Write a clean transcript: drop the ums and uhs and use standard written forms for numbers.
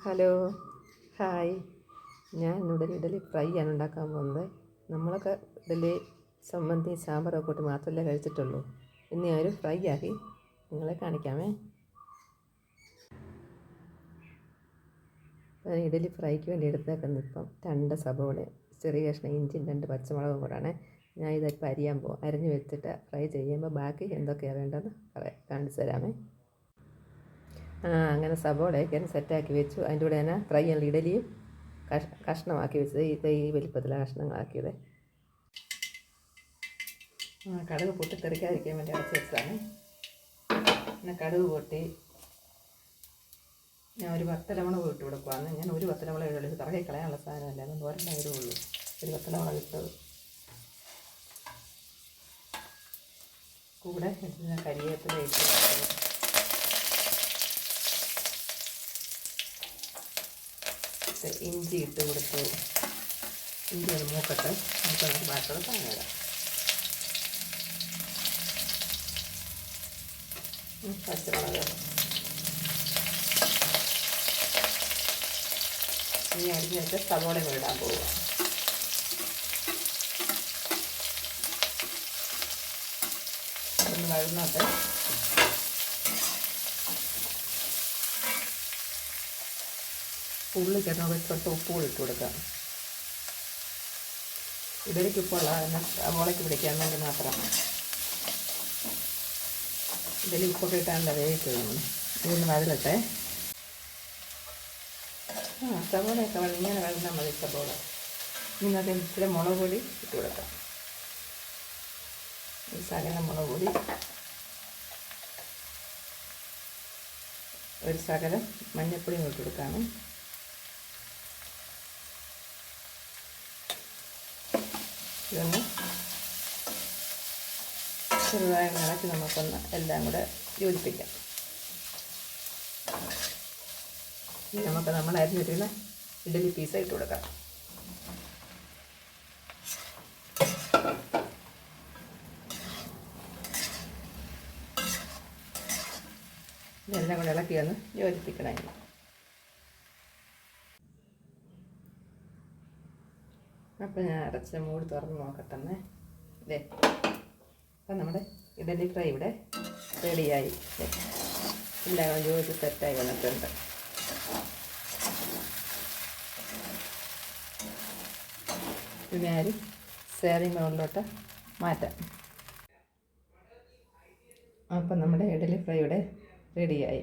Hello, hi. ഞാൻ ഇന്നിവിടെ idli fry ആണ് ഉണ്ടാക്കാൻ പോകുന്നത്. നമ്മളൊക്കെ ഇഡലി ചമ്മന്തി സാമ്പാറൊക്കെ കൂട്ടി മാത്രമല്ലേ കഴിച്ചിട്ടുള്ളൂ. ഇന്ന് ഞാനൊരു ഫ്രൈ ആക്കി നിങ്ങളെ കാണിക്കാമേ. ഞാൻ ഇഡലി ഫ്രൈക്ക് വേണ്ടി എടുത്തേക്കുന്നത് ഇപ്പം 2 സബോള, ചെറിയ കഷ്ണം ഇഞ്ചിയും 2 പച്ചമുളകും കൂടാണ്. ഞാൻ ഇതൊക്കെ അരിയാൻ പോകും. അരിഞ്ഞ് വെച്ചിട്ട് ഫ്രൈ ചെയ്യുമ്പോൾ ബാക്കി എന്തൊക്കെയാണ് വേണ്ടതെന്ന് കാണിച്ചു തരാമേ. അങ്ങനെ സബോളയൊക്കെ സെറ്റാക്കി വെച്ചു. അതിൻ്റെ കൂടെ തന്നെ ഫ്രൈ ചെയ്യാനുള്ള ഇഡലിയും കഷ്ണമാക്കി വെച്ചത് ഈ വലിപ്പത്തിലാണ് കഷ്ണങ്ങളാക്കിയത്. കടുക് പൊട്ടിത്തെറിക്കാതിരിക്കാൻ വേണ്ടി അടച്ച് വെച്ചതാണ്. പിന്നെ കടുക് പൊട്ടി ഞാൻ ഒരു വത്തലമുളക് ഇട്ട് കൊടുക്കുവാണ്. ഞാൻ ഒരു വത്തലമുളക് ഇടുള്ളൂ. കറകി കളയാനുള്ള സാധനമല്ല, അതുകൊണ്ട് ഒരെണ്ണം ഇടുള്ളൂ. ഒരു വത്തലമുളക് ഇട്ടത് കൂടെ കരിവേപ്പില ഇട്ട് ഇഞ്ചി ഇട്ട് കൊടുത്തു. ഇഞ്ചി ഒന്ന് മൂക്കട്ടെ, നമുക്ക് ബാക്കിയുള്ള സാധനം ഇടാം. പച്ചമുളക് ഇനി അരിഞ്ഞ് വെച്ച സവോള ഇടാൻ പോവുക. ഒന്ന് വഴന്നോട്ടെ. ഉള്ളി ചേർന്ന് തൊട്ട് ഉപ്പ് കൂടി ഇട്ട് കൊടുക്കാം. ഇഡലിക്ക് ഉപ്പുള്ള സവോളയ്ക്ക് പിടിക്കാൻ വേണ്ടി മാത്രം. ഇഡലി ഉപ്പൊക്കെ ഇട്ടാണല്ലോ വേവിച്ചത് നമ്മൾ. ഇതൊന്ന് വഴലട്ടെ. സവോളയൊക്കെ ഇങ്ങനെ വഴന്നാൽ മതി. സവോള നിങ്ങൾക്ക് ഇച്ചിരി മുളക് പൊടി ഇട്ട് കൊടുക്കാം. ഒരു ശകലം മുളക് പൊടി, ഒരു ശകലം മഞ്ഞൾപ്പൊടിയും ഇട്ട് കൊടുക്കാണ്. ഇതൊന്ന് ചെറുതായി ഇളക്കി നമുക്കൊന്ന് എല്ലാം കൂടെ യോജിപ്പിക്കാം. ഇനി നമുക്ക് നമ്മൾ അരിഞ്ഞ് വെച്ചിരുന്ന ഇഡലി പീസ ഇട്ട് കൊടുക്കാം. ഇതെല്ലാം കൂടെ ഇളക്കി ഒന്ന് യോജിപ്പിക്കണം. അപ്പം ഞാൻ അടച്ച് മൂടി തുറന്ന് നോക്കട്ടെ. ഇതേ അപ്പം നമ്മുടെ ഇഡലി ഫ്രൈ ഇവിടെ റെഡിയായി. എല്ലാം യോജിച്ച് സെറ്റായി വന്നിട്ടുണ്ട്. പിന്നെ ആരും സേവിങ് ബൗളിലോട്ട് മാറ്റാം. അപ്പം നമ്മുടെ ഇഡലി ഫ്രൈ ഇവിടെ റെഡിയായി.